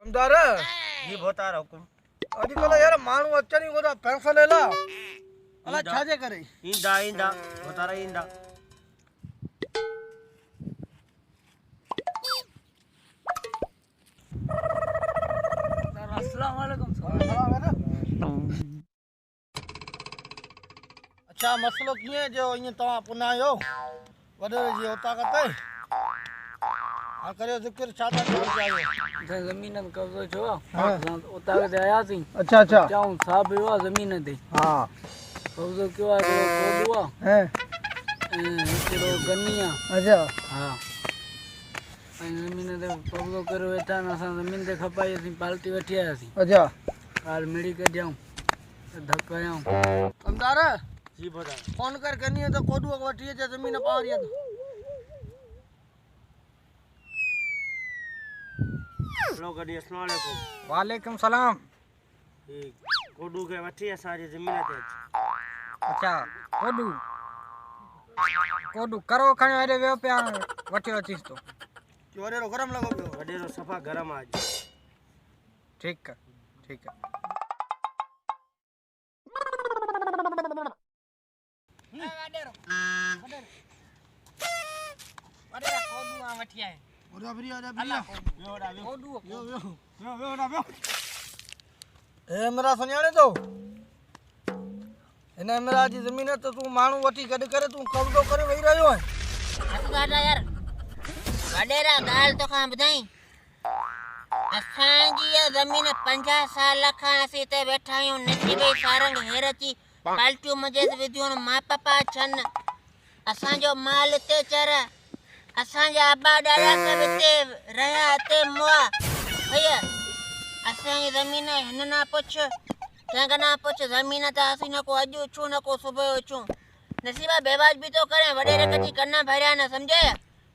समझदार जी बता रहा हुकुम अॼुकल्ह यार माण्हू अचनि ई कोन पैसा ले ला अलाए छाजे करे ईंदा ईंदा बता रहा ईंदा अस्सलाम वालेकुम। अच्छा मसलो कीअं जो ईअं तव्हां पुना आहियो वॾे जी औताक़त हाणे करियो ज़िक्र छा था कयो ज़मीन ते कब्ज़ो थियो हाँ। आहे उतां ते आयासीं अच्छा अच्छा चऊं साहब वियो आहे ज़मीन ते हा कब्ज़ो कयो आहे हिकिड़ो कोडू आहे हैं ऐं हिकिड़ो गनी आहे। अच्छा हा ऐं ज़मीन ते कब्ज़ो करे वेठा आहिनि असां ज़मीन ते खपाई असीं पाल्टी वठी आयासीं अच्छा ॿाहिरि मिड़ी कढियऊं धक कयऊं। समझदार जी बता फोन कर कनी तो कोडू वठी अचे ज़मीन पावरी है हेलो गडी अस्सलाम वालेकुम वालेकुम सलाम कोडू के वठी असांजी ज़मीन ते अच अच्छा कोडू कोडू करो खणे हेॾे वियो पिया वठी अचीस तो वॾेरो गरम लॻो पियो वडेरो सफ़ा गरम आज ठीक है ठीक है मेरा सुनियाने तो इन मेरा जी जमीन है तो तू मानू वठी गड करे तू कब्जो करे वही रहियो है गाड़ा यार वडेरा गाल तो खां ॿुधाई असांजी इहा ज़मीन 50 साल खां असीं हिते वेठा आहियूं नसीब ई सारंग हेर अची पाल्टियूं मजे विधियूं आहिनि माप पा छन असांजो माल हिते चर असांजा अबा ॾाॾा सभु हिते रहिया हिते मुआ भैया असांजी ज़मीन हिन ना पुछ कंहिंखां ना पुछ ज़मीन त असीं न को अॼु अचूं न को सुबुह जो अचूं नसीबा बेवाज भी तो करे वडेरे कची कन्ना भरिया न समझे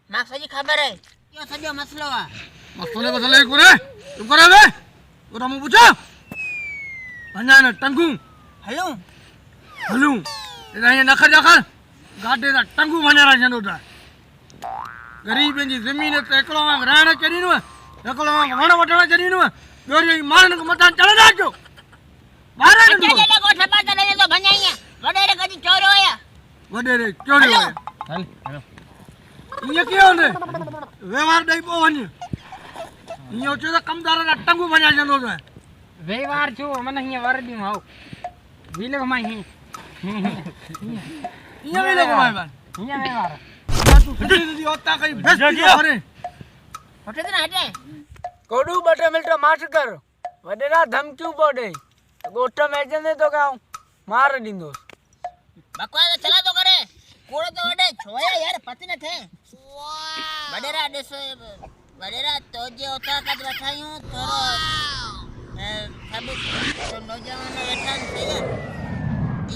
मां सॼी ख़बर आहे इहो सॼो मसलो आहे मसले को चले कुरे तू करे बे तू मु पूछो अन्ना न टंगू हलूं हलू इधर ये नखर नखर गाडे दा टंगू वणारा जंदो ता गरीब जी जमीन ते एकलो वांग रहण चरी नु एकलो वांग वण वठण चरी नु गोरी मारन को मतान चले जाजो मारे न चले को ठपा चले तो भञाईया वडेरे कची चोरो आया वडेरे चोरी होया हल ये क्यों ने व्यवहार दई पो वनी इयो चो त कमदार दा टंगू वणा जंदो ता व्यवहार छो मन हीअं वर ॾियूं हाओ विलो मां हीअं ये भी लोग माय बात हीअं व्यवहार तू सदी दी होता कई बेस्ट करे हटे त न हटे कोडू 2 मिनट माठ कर वडेरा धमकियूं पो ॾे ॻोठ में अचंदे तो कयूं मार ॾींदो बकवास चला तो करे कोड़ो तो वडे छोया यार पति न थे वडेरा ॾिस वडेरा तो जे औताक़त वठायूं थोरो सब तो नौजवान वेठा सही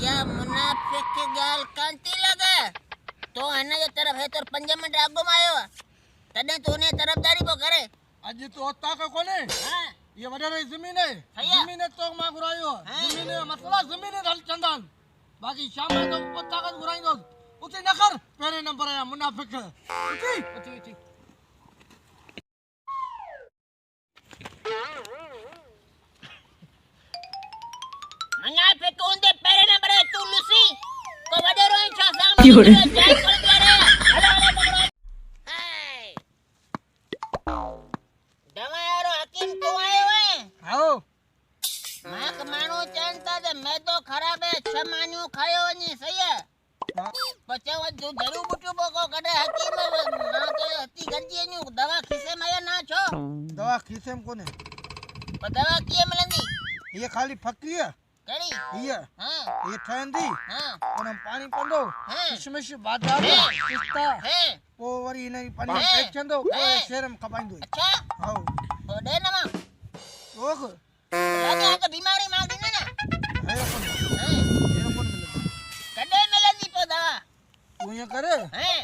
या मुनाफिक की गाल कांती लगे तो हिन जे तरफ है तोर 5 मिनट आगो में आयो तने तो ने तरफदारी पो करे आज तो होता का कोने हां ये वडेरे जमीन है जमीन तो मा गुरायो जमीन मसला जमीन हल चंदान बाकी शाम में तो होता का गुराइंदो उते न कर पहले नंबर है मुनाफिक उठी उठी उठी मुनाफिक उनदे पहले नंबर है तू लुसी को वडेरो ही छा साल में जाय कर करे हेलो पकड़ो दवा यारो हकीम तू आयो है आओ मां कमाणो जानता ते मैं तो खराब है छमानियो खायो नी सही है बचाव जो जरूर बुटू बको कदे हकीम ना तो हती गंजी नी दवा खिसे में ना छो दवा खीसे में कोने दवा किए मिलंदी ये खाली फकी है कड़ी ये हां ये ठंडी हां और पानी पंदो हाँ। किशमिश बादाम हाँ। पिस्ता है ओ वरी नहीं पानी हाँ। पेट चंदो हाँ। शहरम खपाइंदो अच्छा आओ ओ दे ना मां ओख लगे आ तो बीमारी मांग दी ना है अपन हां ये कोन मिले कदे मिलंदी तो दवा तू ये करे हैं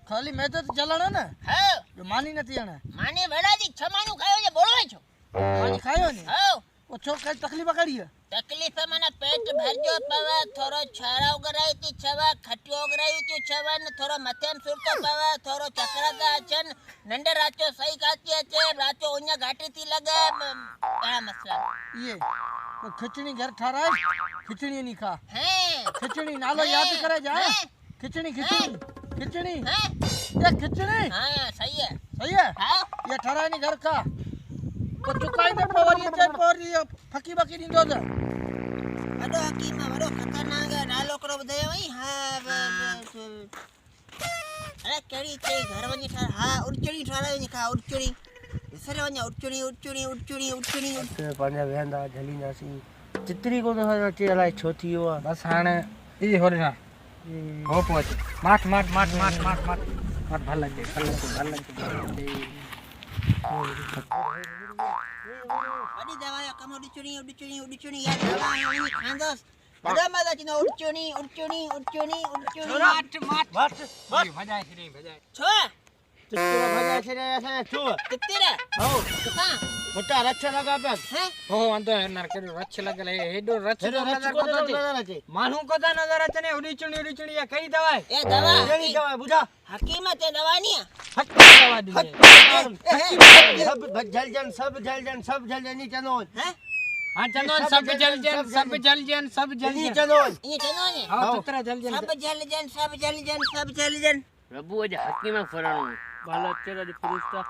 खाली मैं तो चलना ना हां मानी नथी आने माने वेड़ा दी छमानियो खायो जे बोलवे छो पानी खायो ने हां वो छो कई तकलीफ करी है तकलीफ़ माना पेट भरजो पवे थोरो छाड़ा उगराई थी छवा खटियो उगराई थी छवा ने थोरो मथे में सुरतो पवे थोरो चक्कर ता अचन नंडे राचो सही खाती अचे राचो उन्या घाटी थी लगे एड़ा मसला ये तो खिचड़ी घर ठाराए खिचड़ी नहीं खा हैं खिचड़ी नालो याद करे जा हैं? खिचड़ी खिचड़ी खिचड़ी हैं ये खिचड़ी हां सही है सही है हां ये ठराए नहीं घर का तो चुकाई दे पोरी ये पोरी फकी बकी दी दो दे वडो हकीम वडो खतरनाक नालो करो बधायो वई हां अरे केड़ी ते घर वनी ठा हां उड़चड़ी ठारा वनी खा उड़चड़ी विसरे वनी उड़चड़ी उड़चड़ी उड़चड़ी उड़चड़ी के पंहिंजा वेहंदा झलींदासीं चितरी कोन अचे अलाए छो थी वियो आहे बस हाणे ई हो रहा हो पहुंच माठ माठ माठ माठ माठ माठ माठ भल लगे वडी दवायो कम उड़चड़ी उड़चड़ी उड़चड़ी यार दवा वनी खांदोस बड़ा मजा चिनो उड़चड़ी उड़चड़ी उड़चड़ी उड़चड़ी माठ माठ बस बस भजाए नहीं भजाए छो चितरा भजा छे असां छो कितरे हो कसा मोटा रछ लगा पे हैं हो वांदो नर के रच लगल है हेडो रच हेॾो रछ नजर कोन कोन नज़र अचे मानू को ता नजर अचने उड़ी चुणी या कई दवा है ए दवा कहिड़ी दवा ॿुधा हकीम ते दवा नहीं है हट दवा दी सब जलजन नी चनो हैं हां चंदो सब जल जन सब जल नी जन चनो ये चनो ने हां चित्रा जल जन सब जल जन प्रभु अज हकीम फरणो बाला तेरा दी फरिश्ता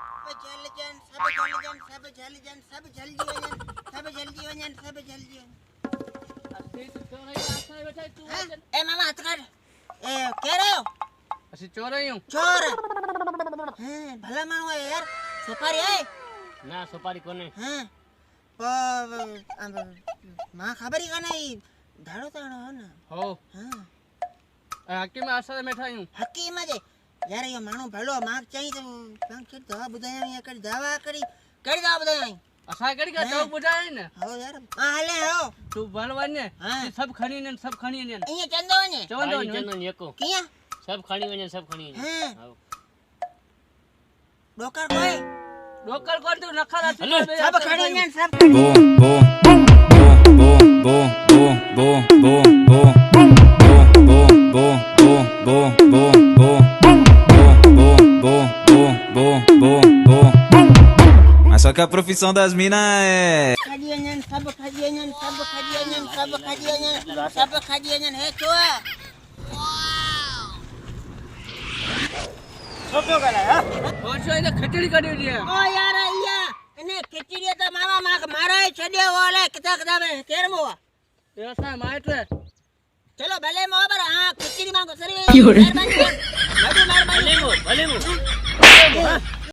सब जल जीवन ए मामा हाथ कर ए कह रहे हो असि चोर आयूं चोर हैं भला मानो है यार सुपारी है ना सुपारी कोने हैं मां खबर ही का नहीं धाड़ो ताड़ो है ना हो हां हकीम आसा बैठा आयूं हकीम जे यार ये मानो भलो मां चाहिए तो मां के दवा बुधाया या कर दवा करी दवा बुधाया असा कड़ी का तो बुझाए ने हो यार हां हले हो तू बनवन ने हाँ। सब खणी ने सब खणी ने ये चंदो ने चवंदो चंदन यको किया सब खणी वने सब खणी हैं हां डोकर कोई डोकर कोन तू नखा रा सब खड़ी ने सब Mas só que a profissão das minas é. सब खजियन है तो सोपो गला हां ओछो इने खिचड़ी कडी दी ओ यार अయ్యా इने खिचड़ी तो मामा माक मारा छडियो वाले किता में केरमो ऐसा माइट चलो भले मोबर हां खिचड़ी मांगो सरी मेहरबानी भले मो